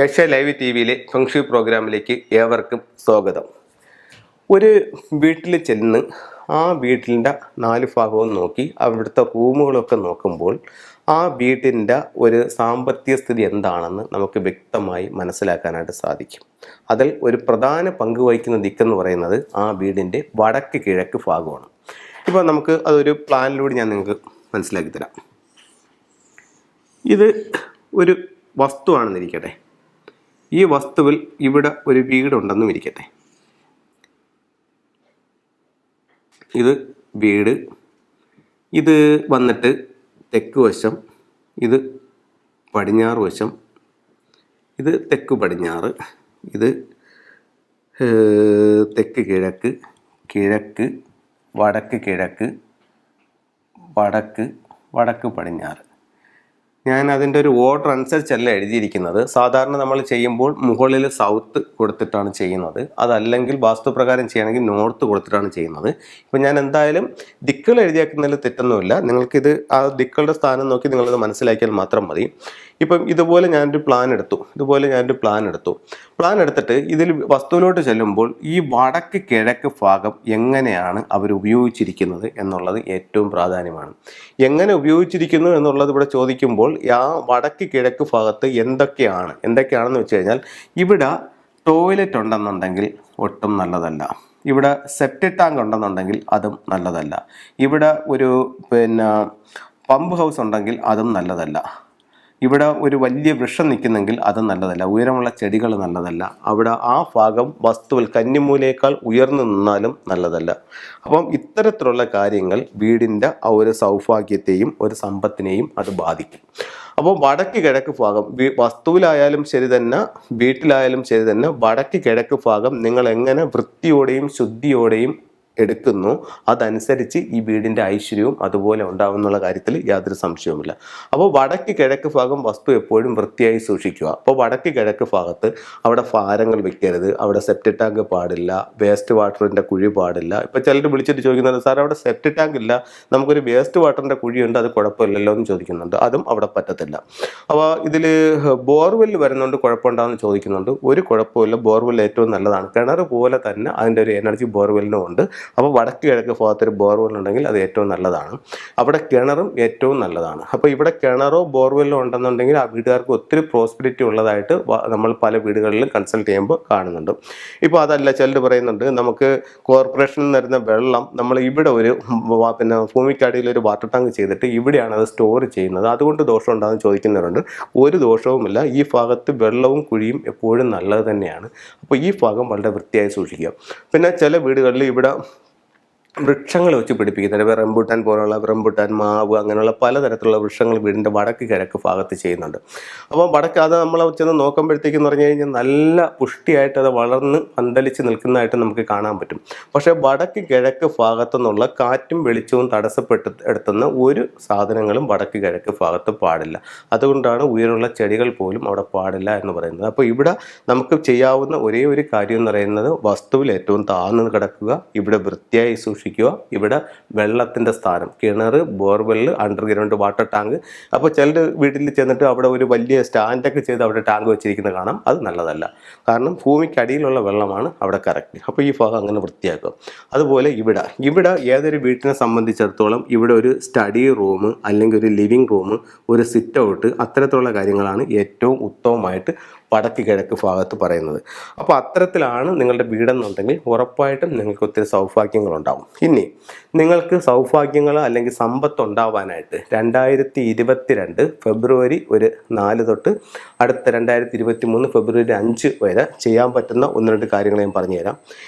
Asia live T വിയിലെ feng shui പ്രോഗ്രാമിലേക്ക് ഏവർക്കും സ്വാഗതം. ഒരു വീട്ടിൽ ചെന്ന് ആ വീട്ടിൻ്റെ 4 ഭാഗവും നോക്കി അവിടുത്തെ റൂമുകളൊക്കെ നോക്കുമ്പോൾ ആ വീട്ടിൻ്റെ ഒരു സാമ്പത്തിക സ്ഥിതി എന്താണെന്ന് നമുക്ക് വ്യക്തമായി മനസ്സിലാക്കാനായിട്ട് സാധിക്കും. അതിൽ ഒരു പ്രധാന പങ്ക് വഹിക്കുന്ന ദിക്കെന്ന് പറയുന്നത് ആ വീടിൻ്റെ വടക്ക് കിഴക്ക് ഭാഗമാണ്. ഇപ്പോൾ നമുക്ക് അതൊരു പ്ലാനിലൂടെ ഞാൻ നിങ്ങൾക്ക് മനസ്സിലാക്കി തരാം. ഇത് ഒരു വസ്തുവാണെന്നിരിക്കട്ടെ. ഈ വസ്തുവിൽ ഇവിടെ ഒരു വീടുണ്ടെന്നും ഇരിക്കട്ടെ. ഇത് വീട്, ഇത് വന്നിട്ട് തെക്ക് വശം, ഇത് പടിഞ്ഞാറ് വശം, ഇത് തെക്ക് പടിഞ്ഞാറ്, ഇത് തെക്ക് കിഴക്ക്, കിഴക്ക്, വടക്ക് കിഴക്ക്, വടക്ക്, വടക്ക് പടിഞ്ഞാറ്. ഞാൻ അതിൻ്റെ ഒരു ഓർഡർ അനുസരിച്ചല്ല എഴുതിയിരിക്കുന്നത്. സാധാരണ നമ്മൾ ചെയ്യുമ്പോൾ മുകളിൽ സൗത്ത് കൊടുത്തിട്ടാണ് ചെയ്യുന്നത്. അതല്ലെങ്കിൽ വാസ്തുപ്രകാരം ചെയ്യണമെങ്കിൽ നോർത്ത് കൊടുത്തിട്ടാണ് ചെയ്യുന്നത്. ഇപ്പം ഞാൻ എന്തായാലും ദിക്കുകൾ എഴുതിയാക്കുന്നതിൽ തെറ്റൊന്നുമില്ല. നിങ്ങൾക്കിത് ആ ദിക്കുകളുടെ സ്ഥാനം നോക്കി നിങ്ങളത് മനസ്സിലാക്കിയാൽ മാത്രം മതി. ഇപ്പം ഇതുപോലെ ഞാനൊരു പ്ലാൻ എടുത്തു. പ്ലാൻ എടുത്തിട്ട് ഇതിൽ വസ്തുവിലോട്ട് ചെല്ലുമ്പോൾ ഈ വടക്ക് കിഴക്ക് ഭാഗം എങ്ങനെയാണ് അവർ ഉപയോഗിച്ചിരിക്കുന്നത് എന്നുള്ളത് ഏറ്റവും പ്രാധാന്യമാണ്. എങ്ങനെ ഉപയോഗിച്ചിരിക്കുന്നു എന്നുള്ളത് ഇവിടെ ചോദിക്കുമ്പോൾ ആ വടക്ക് കിഴക്ക് ഭാഗത്ത് എന്തൊക്കെയാണെന്ന് വെച്ച് കഴിഞ്ഞാൽ, ഇവിടെ ടോയ്ലറ്റ് ഉണ്ടെന്നുണ്ടെങ്കിൽ ഒട്ടും നല്ലതല്ല. ഇവിടെ സെപ്റ്റിക് ടാങ്ക് ഉണ്ടെന്നുണ്ടെങ്കിൽ അതും നല്ലതല്ല. ഇവിടെ ഒരു പമ്പ് ഹൗസ് ഉണ്ടെങ്കിൽ അതും നല്ലതല്ല. ഇവിടെ ഒരു വലിയ വൃക്ഷം നിൽക്കുന്നെങ്കിൽ അത് നല്ലതല്ല. ഉയരമുള്ള ചെടികൾ നല്ലതല്ല. അവിടെ ആ ഭാഗം വസ്തുവിൽ കന്നിമൂലയേക്കാൾ ഉയർന്നു നിന്നാലും നല്ലതല്ല. അപ്പം ഇത്തരത്തിലുള്ള കാര്യങ്ങൾ വീടിൻ്റെ ആ ഒരു സൗഭാഗ്യത്തെയും ഒരു സമ്പത്തിനെയും അത് ബാധിക്കും. അപ്പോൾ വടക്ക് കിഴക്ക് ഭാഗം വസ്തുവിലായാലും ശരി തന്നെ, വീട്ടിലായാലും ശരി തന്നെ, വടക്ക് കിഴക്ക് ഭാഗം നിങ്ങൾ എങ്ങനെ വൃത്തിയോടെയും ശുദ്ധിയോടെയും എടുക്കുന്നു അതനുസരിച്ച് ഈ വീടിൻ്റെ ഐശ്വര്യവും അതുപോലെ ഉണ്ടാവും എന്നുള്ള കാര്യത്തിൽ യാതൊരു സംശയവുമില്ല. അപ്പോൾ വടക്ക് കിഴക്ക് ഭാഗം വസ്തു എപ്പോഴും വൃത്തിയായി സൂക്ഷിക്കുക. അപ്പോൾ വടക്ക് കിഴക്ക് ഭാഗത്ത് അവിടെ ഭാരങ്ങൾ വെക്കരുത്, അവിടെ സെപ്റ്റിക് ടാങ്ക് പാടില്ല, വേസ്റ്റ് വാട്ടറിൻ്റെ കുഴി പാടില്ല. ഇപ്പോൾ ചിലർ വിളിച്ചിട്ട് ചോദിക്കുന്നുണ്ട്, സാർ അവിടെ സെപ്റ്റിക് ടാങ്ക് ഇല്ല, നമുക്കൊരു വേസ്റ്റ് വാട്ടറിൻ്റെ കുഴിയുണ്ട്, അത് കുഴപ്പമില്ലല്ലോ എന്ന് ചോദിക്കുന്നുണ്ട്. അതും അവിടെ പറ്റത്തില്ല. അപ്പോൾ ഇതിൽ ബോർവെൽ വരുന്നുണ്ട്, കുഴപ്പമുണ്ടാകുമെന്ന് ചോദിക്കുന്നുണ്ട്. ഒരു കുഴപ്പമില്ല, ബോർവെൽ ഏറ്റവും നല്ലതാണ്. കിണർ പോലെ തന്നെ അതിൻ്റെ ഒരു എനർജി ബോർവെല്ലിനും ഉണ്ട്. അപ്പോൾ വടക്ക് കിഴക്ക് ഭാഗത്തൊരു ബോർവെൽ ഉണ്ടെങ്കിൽ അത് ഏറ്റവും നല്ലതാണ്. അവിടെ കിണറും ഏറ്റവും നല്ലതാണ്. അപ്പോൾ ഇവിടെ കിണറോ ബോർവെല്ലോ ഉണ്ടെന്നുണ്ടെങ്കിൽ ആ വീട്ടുകാർക്ക് ഒത്തിരി പ്രോസ്പെരിറ്റി ഉള്ളതായിട്ട് നമ്മൾ പല വീടുകളിലും കൺസൾട്ട് ചെയ്യുമ്പോൾ കാണുന്നുണ്ട്. ഇപ്പോൾ അതല്ല, ചിലർ പറയുന്നുണ്ട് നമുക്ക് കോർപ്പറേഷനിൽ നിന്ന് വരുന്ന വെള്ളം നമ്മൾ ഇവിടെ ഒരു ഭൂമിക്കടിയിൽ ഒരു വാട്ടർ ടാങ്ക് ചെയ്തിട്ട് ഇവിടെയാണ് അത് സ്റ്റോർ ചെയ്യുന്നത്, അതുകൊണ്ട് ദോഷം ഉണ്ടാകുമെന്ന് ചോദിക്കുന്നവരുണ്ട്. ഒരു ദോഷവുമില്ല. ഈ ഭാഗത്ത് വെള്ളവും കുഴിയും എപ്പോഴും നല്ലത് തന്നെയാണ്. അപ്പോൾ ഈ ഭാഗം വളരെ വൃത്തിയായി സൂക്ഷിക്കുക. പിന്നെ ചില വീടുകളിൽ ഇവിടെ വൃക്ഷങ്ങൾ വെച്ച് പിടിപ്പിക്കുന്നുണ്ട്. റംബൂട്ടാൻ പോലുള്ള റംബൂട്ടാൻ, മാവ്, അങ്ങനെയുള്ള പലതരത്തിലുള്ള വൃക്ഷങ്ങൾ വീടിൻ്റെ വടക്ക് കിഴക്ക് ഭാഗത്ത് ചെയ്യുന്നുണ്ട്. അപ്പോൾ വടക്ക് അത് നമ്മൾ ചെന്ന് നോക്കുമ്പോഴത്തേക്കെന്ന് പറഞ്ഞു കഴിഞ്ഞാൽ നല്ല പുഷ്ടിയായിട്ട് അത് വളർന്ന് പന്തലിച്ച് നിൽക്കുന്നതായിട്ട് നമുക്ക് കാണാൻ പറ്റും. പക്ഷേ വടക്ക് കിഴക്ക് ഭാഗത്തു നിന്നുള്ള കാറ്റും വെളിച്ചവും തടസ്സപ്പെടുത്തുന്ന ഒരു സാധനങ്ങളും വടക്ക് കിഴക്ക് ഭാഗത്ത് പാടില്ല. അതുകൊണ്ടാണ് ഉയരമുള്ള ചെടികൾ പോലും അവിടെ പാടില്ല എന്ന് പറയുന്നത്. അപ്പോൾ ഇവിടെ നമുക്ക് ചെയ്യാവുന്ന ഒരേ ഒരു കാര്യം എന്ന് പറയുന്നത് വസ്തുവിൽ ഏറ്റവും താഴ്ന്നു കിടക്കുക, ഇവിടെ വൃത്തിയായി സൂക്ഷിക്കുക, ഇവിടെ വെള്ളത്തിൻ്റെ സ്ഥാനം കിണർ, ബോർവെല്ല്, അണ്ടർഗ്രൗണ്ട് വാട്ടർ ടാങ്ക്. അപ്പോൾ ചിലർ വീട്ടിൽ ചെന്നിട്ട് അവിടെ ഒരു വലിയ സ്റ്റാൻഡൊക്കെ ചെയ്ത് അവിടെ ടാങ്ക് വെച്ചിരിക്കുന്നത് കാണാം. അത് നല്ലതല്ല. കാരണം ഭൂമിക്കടിയിലുള്ള വെള്ളമാണ് അവിടെ കറക്റ്റ്. അപ്പോൾ ഈ ഭാഗം അങ്ങനെ വൃത്തിയാക്കുക. അതുപോലെ ഇവിടെ ഏതൊരു വീട്ടിനെ സംബന്ധിച്ചിടത്തോളം ഇവിടെ ഒരു സ്റ്റഡി റൂം അല്ലെങ്കിൽ ഒരു ലിവിങ് റൂം, ഒരു സിറ്റ് ഔട്ട്, അത്തരത്തിലുള്ള കാര്യങ്ങളാണ് ഏറ്റവും ഉത്തമമായിട്ട് വടക്ക് കിഴക്ക് ഭാഗത്ത് പറയുന്നത്. അപ്പോൾ അത്തരത്തിലാണ് നിങ്ങളുടെ വീടെന്നുണ്ടെങ്കിൽ ഉറപ്പായിട്ടും നിങ്ങൾക്ക് ഒത്തിരി സൗഭാഗ്യങ്ങളുണ്ടാവും. ഇനി നിങ്ങൾക്ക് സൗഭാഗ്യങ്ങൾ അല്ലെങ്കിൽ സമ്പത്ത് ഉണ്ടാവാനായിട്ട് 2022 ഫെബ്രുവരി 4 തൊട്ട് അടുത്ത 2023 ഫെബ്രുവരി 5 വരെ ചെയ്യാൻ പറ്റുന്ന 1-2 കാര്യങ്ങൾ ഞാൻ പറഞ്ഞുതരാം.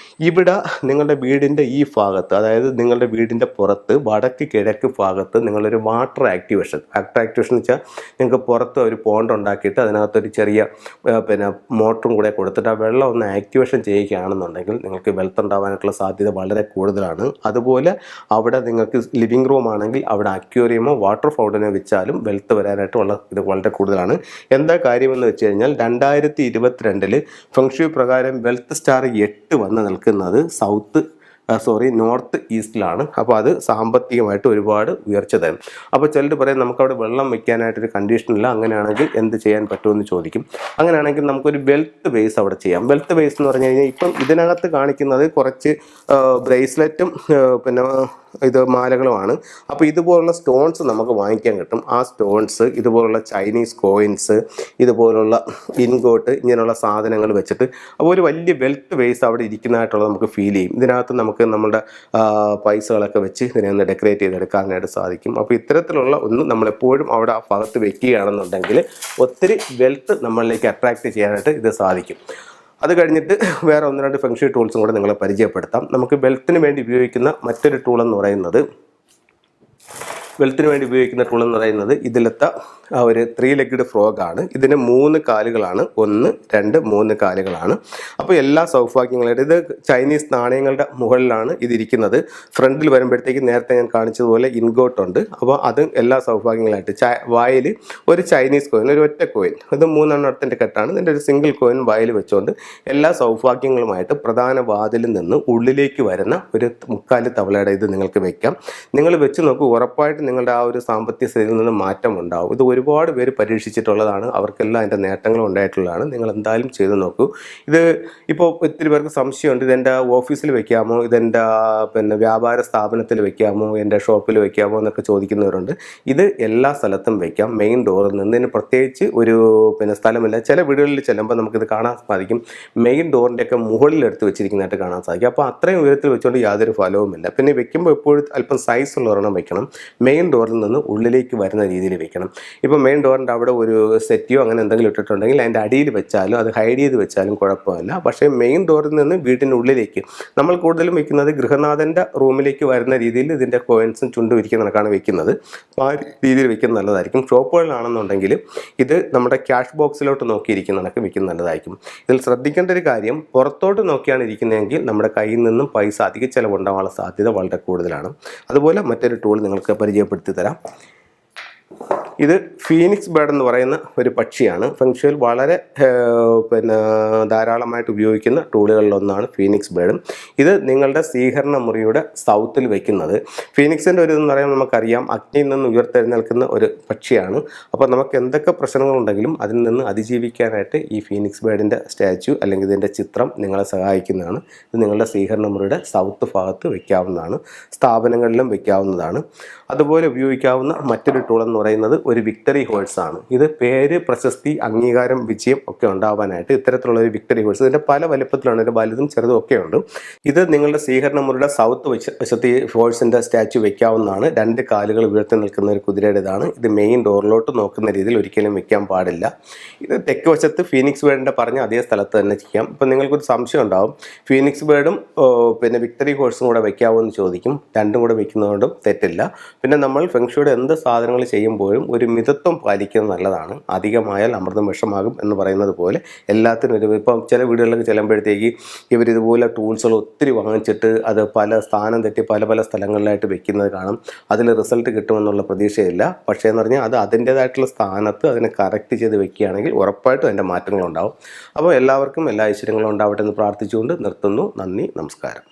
ഇവിടെ നിങ്ങളുടെ വീടിൻ്റെ ഈ ഭാഗത്ത്, അതായത് നിങ്ങളുടെ വീടിൻ്റെ പുറത്ത് വടക്ക് കിഴക്ക് ഭാഗത്ത് നിങ്ങളൊരു വാട്ടർ ആക്ടിവേഷൻ എന്ന് വെച്ചാൽ നിങ്ങൾക്ക് പുറത്ത് ഒരു പോണ്ട് ഉണ്ടാക്കിയിട്ട് അതിനകത്തൊരു ചെറിയ മോട്ടറും കൂടെ കൊടുത്തിട്ട് ആ വെള്ളം ഒന്ന് ആക്ടിവേഷൻ ചെയ്യുകയാണെന്നുണ്ടെങ്കിൽ നിങ്ങൾക്ക് വെൽത്ത് ഉണ്ടാവാനായിട്ടുള്ള സാധ്യത വളരെ കൂടുതലാണ്. അതുപോലെ അവിടെ നിങ്ങൾക്ക് ലിവിങ് റൂം ആണെങ്കിൽ അവിടെ അക്വേറിയമോ വാട്ടർ ഫൗണ്ടനോ വെച്ചാലും വെൽത്ത് വരാനായിട്ടുള്ള ഇത് വളരെ കൂടുതലാണ്. എന്താ കാര്യമെന്ന് വെച്ച് കഴിഞ്ഞാൽ 2022 ഫെങ്ഷു പ്രകാരം വെൽത്ത് സ്റ്റാർ 8 വന്ന് നിൽക്കുന്നത് സൗത്ത് നോർത്ത് ഈസ്റ്റിലാണ്. അപ്പോൾ അത് സാമ്പത്തികമായിട്ട് ഒരുപാട് ഉയർച്ച തരും. അപ്പോൾ ചിലർ പറയും നമുക്കവിടെ വെള്ളം വെക്കാനായിട്ടൊരു കണ്ടീഷനില്ല, അങ്ങനെയാണെങ്കിൽ എന്ത് ചെയ്യാൻ പറ്റുമെന്ന് ചോദിക്കും. അങ്ങനെയാണെങ്കിൽ നമുക്കൊരു വെൽത്ത് ബേസ് അവിടെ ചെയ്യാം. വെൽത്ത് ബേസ് എന്ന് പറഞ്ഞു കഴിഞ്ഞാൽ ഇപ്പം ഇതിനകത്ത് കാണിക്കുന്നത് കുറച്ച് ബ്രേസ്ലെറ്റും പിന്നെ ഇത് മാലകളുമാണ്. അപ്പോൾ ഇതുപോലുള്ള സ്റ്റോൺസ് നമുക്ക് വാങ്ങിക്കാൻ കിട്ടും. ആ സ്റ്റോൺസ് ഇതുപോലുള്ള ചൈനീസ് കോയിൻസ്, ഇതുപോലുള്ള ഇൻഗോട്ട്, ഇങ്ങനെയുള്ള സാധനങ്ങൾ വെച്ചിട്ട് അപ്പോൾ ഒരു വലിയ വെൽത്ത് ബേസ് അവിടെ ഇരിക്കുന്നതായിട്ടുള്ളത് നമുക്ക് ഫീൽ ചെയ്യും. ഇതിനകത്ത് നമുക്ക് നമ്മുടെ പൈസകളൊക്കെ വെച്ച് ഇതിനെ ഒന്ന് ഡെക്കറേറ്റ് ചെയ്തെടുക്കാനായിട്ട് സാധിക്കും. അപ്പോൾ ഇത്തരത്തിലുള്ള ഒന്ന് നമ്മളെപ്പോഴും അവിടെ ആ ഭാഗത്ത് വെക്കുകയാണെന്നുണ്ടെങ്കിൽ ഒത്തിരി വെൽത്ത് നമ്മളിലേക്ക് അട്രാക്റ്റ് ചെയ്യാനായിട്ട് ഇത് സാധിക്കും. അത് കഴിഞ്ഞിട്ട് വേറെ 1-2 ഫെങ്ഷി ടൂൾസും കൂടെ നിങ്ങളെ പരിചയപ്പെടുത്താം. നമുക്ക് വെൽത്തിന് വേണ്ടി ഉപയോഗിക്കുന്ന മറ്റൊരു ടൂൾ എന്ന് പറയുന്നത് ഇതിലത്തെ ഒരു 3 ലെഗ്ഡ് ഫ്രോഗാണ്. ഇതിന് 3 കാലുകളാണ്, 1, 2, 3 കാലുകളാണ്. അപ്പോൾ എല്ലാ സൗഭാഗ്യങ്ങളായിട്ട് ഇത് ചൈനീസ് നാണയങ്ങളുടെ മുകളിലാണ് ഇതിരിക്കുന്നത്. ഫ്രണ്ടിൽ വരുമ്പോഴത്തേക്ക് നേരത്തെ ഞാൻ കാണിച്ചതുപോലെ ഇൻഗോട്ടുണ്ട്. അപ്പോൾ അത് എല്ലാ സൗഭാഗ്യങ്ങളായിട്ട് വായിൽ ഒരു ചൈനീസ് കോയിൻ, ഒരു ഒറ്റ കോയിൻ, ഇത് 3 എണ്ണത്തിൻ്റെ കെട്ടാണ്. ഇതിൻ്റെ ഒരു സിംഗിൾ കോയിൻ വായിൽ വെച്ചുകൊണ്ട് എല്ലാ സൗഭാഗ്യങ്ങളുമായിട്ട് പ്രധാന വാതിലിൽ നിന്ന് ഉള്ളിലേക്ക് വരുന്ന ഒരു 3/4 തവളയുടെ ഇത് നിങ്ങൾക്ക് വെക്കാം. നിങ്ങൾ വെച്ച് നോക്കൂ, ഉറപ്പായിട്ട് നിങ്ങളുടെ ആ ഒരു സാമ്പത്തിക സ്ഥിതിയിൽ നിന്ന് മാറ്റം ഉണ്ടാവും. ഇത് ഒരുപാട് പേര് പരീക്ഷിച്ചിട്ടുള്ളതാണ്, അവർക്കെല്ലാം അതിൻ്റെ നേട്ടങ്ങളും ഉണ്ടായിട്ടുള്ളതാണ്. നിങ്ങൾ എന്തായാലും ചെയ്ത് നോക്കൂ. ഇത് ഇപ്പോൾ ഒത്തിരി പേർക്ക് സംശയമുണ്ട്, ഇതെൻ്റെ ഓഫീസിൽ വെക്കാമോ, ഇതെൻ്റെ പിന്നെ വ്യാപാര സ്ഥാപനത്തിൽ വെക്കാമോ, എൻ്റെ ഷോപ്പിൽ വെക്കാമോ എന്നൊക്കെ ചോദിക്കുന്നവരുണ്ട്. ഇത് എല്ലാ സ്ഥലത്തും വെക്കാം. മെയിൻ ഡോറിൽ നിന്ന് ഇതിന് പ്രത്യേകിച്ച് ഒരു പിന്നെ സ്ഥലമില്ല. ചില വീടുകളിൽ ചെല്ലുമ്പോൾ നമുക്കിത് കാണാൻ സാധിക്കും, മെയിൻ ഡോറിൻ്റെയൊക്കെ മുകളിൽ എടുത്ത് വെച്ചിരിക്കുന്നതായിട്ട് കാണാൻ സാധിക്കും. അപ്പോൾ അത്രയും ഉയരത്തിൽ വെച്ചുകൊണ്ട് യാതൊരു ഫലവുമില്ല. പിന്നെ വെക്കുമ്പോൾ എപ്പോഴും അല്പം സൈസുള്ള ഒരെണ്ണം വെക്കണം. മെയിൻ ഡോറിൽ നിന്ന് ഉള്ളിലേക്ക് വരുന്ന രീതിയിൽ വെക്കണം. ഇപ്പോൾ മെയിൻ ഡോറിൻ്റെ അവിടെ ഒരു സെറ്റിയോ അങ്ങനെ എന്തെങ്കിലും ഇട്ടിട്ടുണ്ടെങ്കിൽ അതിൻ്റെ അടിയിൽ വെച്ചാലും അത് ഹൈഡ് ചെയ്ത് വെച്ചാലും കുഴപ്പമില്ല. പക്ഷേ മെയിൻ ഡോറിൽ നിന്ന് വീടിൻ്റെ ഉള്ളിലേക്ക് നമ്മൾ കൂടുതലും വെക്കുന്നത് ഗൃഹനാഥൻ്റെ റൂമിലേക്ക് വരുന്ന രീതിയിൽ ഇതിൻ്റെ കോയിൻസും ചുണ്ടും ഇരിക്കുന്ന കണക്കാണ് വെക്കുന്നത്. അപ്പോൾ ആ രീതിയിൽ വെക്കുന്നത് നല്ലതായിരിക്കും. ഷോപ്പുകളിലാണെന്നുണ്ടെങ്കിൽ ഇത് നമ്മുടെ ക്യാഷ് ബോക്സിലോട്ട് നോക്കിയിരിക്കുന്ന കണക്ക് വെക്കുന്നത് നല്ലതായിരിക്കും. ഇതിൽ ശ്രദ്ധിക്കേണ്ട ഒരു കാര്യം, പുറത്തോട്ട് നോക്കിയാണ് ഇരിക്കുന്നതെങ്കിൽ നമ്മുടെ കയ്യിൽ നിന്നും പൈസ അധിക ചിലവുണ്ടാകാനുള്ള സാധ്യത വളരെ കൂടുതലാണ്. അതുപോലെ മറ്റൊരു ടൂൾ നിങ്ങൾക്ക് പരിചയപ്പെടുത്തി തരാം. ഇത് ഫീനിക്സ് ബേർഡ് എന്ന് പറയുന്ന ഒരു പക്ഷിയാണ്. ഫെങ്ഷുയിൽ വളരെ പിന്നെ ധാരാളമായിട്ട് ഉപയോഗിക്കുന്ന ടൂളുകളിലൊന്നാണ് ഫീനിക്സ് ബേർഡ്. ഇത് നിങ്ങളുടെ സ്വീകരണ മുറിയുടെ സൗത്തിൽ വയ്ക്കുന്നത്. ഫീനിക്സിൻ്റെ ഒരു ഇതെന്ന് പറയുമ്പോൾ നമുക്കറിയാം, അഗ്നിയിൽ നിന്ന് ഉയർത്തെഴുന്നേൽക്കുന്ന ഒരു പക്ഷിയാണ്. അപ്പോൾ നമുക്ക് എന്തൊക്കെ പ്രശ്നങ്ങളുണ്ടെങ്കിലും അതിൽ നിന്ന് അതിജീവിക്കാനായിട്ട് ഈ ഫീനിക്സ് ബേർഡിൻ്റെ സ്റ്റാച്യു അല്ലെങ്കിൽ ഇതിൻ്റെ ചിത്രം നിങ്ങളെ സഹായിക്കുന്നതാണ്. ഇത് നിങ്ങളുടെ സ്വീകരണ മുറിയുടെ സൗത്ത് ഭാഗത്ത് വയ്ക്കാവുന്നതാണ്, സ്ഥാപനങ്ങളിലും വയ്ക്കാവുന്നതാണ്. അതുപോലെ ഉപയോഗിക്കാവുന്ന മറ്റൊരു ടൂൾ എന്ന് പറയുന്നത് ഒരു വിക്ടറി ഹോഴ്സ് ആണ്. ഇത് പേര്, പ്രശസ്തി, അംഗീകാരം, വിജയം ഒക്കെ ഉണ്ടാവാനായിട്ട് ഇത്തരത്തിലുള്ള ഒരു വിക്ടറി ഹോഴ്സ്, ഇതിൻ്റെ പല വലുപ്പത്തിലാണ്, ഇതിൻ്റെ വലുതും ചെറുതും ഒക്കെ ഉണ്ട്. ഇത് നിങ്ങളുടെ സ്വീകരണ മുറിയുടെ സൗത്ത് വശത്ത് ഈ ഹോഴ്സിൻ്റെ സ്റ്റാച്യു വെക്കാവുന്നതാണ്. 2 കാലുകൾ ഉയർത്തി നിൽക്കുന്ന ഒരു കുതിരയുടെ ഇതാണ്. ഇത് മെയിൻ ഡോറിലോട്ട് നോക്കുന്ന രീതിയിൽ ഒരിക്കലും വെക്കാൻ പാടില്ല. ഇത് തെക്ക് വശത്ത് ഫീനിക്സ് ബേർഡിൻ്റെ പറഞ്ഞ അതേ സ്ഥലത്ത് തന്നെ ചെയ്യാം. ഇപ്പം നിങ്ങൾക്കൊരു സംശയം ഉണ്ടാവും, ഫീനിക്സ് ബേർഡും പിന്നെ വിക്ടറി ഹോഴ്സും കൂടെ വെക്കാമോ എന്ന് ചോദിക്കും. രണ്ടും കൂടെ വെക്കുന്നതുകൊണ്ടും തെറ്റില്ല. പിന്നെ നമ്മൾ ഫെങ്ഷുയുടെ എന്ത് സാധനങ്ങൾ ചെയ്യുമ്പോഴും ഒരു മിതത്വം പാലിക്കുന്നത് നല്ലതാണ്. അധികമായാൽ അമൃതം വിഷമാകും എന്ന് പറയുന്നത് പോലെ എല്ലാത്തിനും ഇപ്പം ചില വീടുകളിലൊക്കെ ചെല്ലുമ്പോഴത്തേക്ക് ഇവരിതുപോലെ ടൂൾസുകൾ ഒത്തിരി വാങ്ങിച്ചിട്ട് അത് പല സ്ഥാനം തെറ്റി പല സ്ഥലങ്ങളിലായിട്ട് വെക്കുന്നത് കാണും. അതിൽ റിസൾട്ട് കിട്ടുമെന്നുള്ള പ്രതീക്ഷയില്ല. പക്ഷേ എന്ന് പറഞ്ഞാൽ അത് അതിൻ്റേതായിട്ടുള്ള സ്ഥാനത്ത് അതിനെ കറക്റ്റ് ചെയ്ത് വെക്കുകയാണെങ്കിൽ ഉറപ്പായിട്ടും അതിൻ്റെ മാറ്റങ്ങളുണ്ടാവും. അപ്പോൾ എല്ലാവർക്കും എല്ലാ ഐശ്വര്യങ്ങളും ഉണ്ടാവട്ടെ എന്ന് പ്രാർത്ഥിച്ചുകൊണ്ട് നിർത്തുന്നു. നന്ദി, നമസ്കാരം.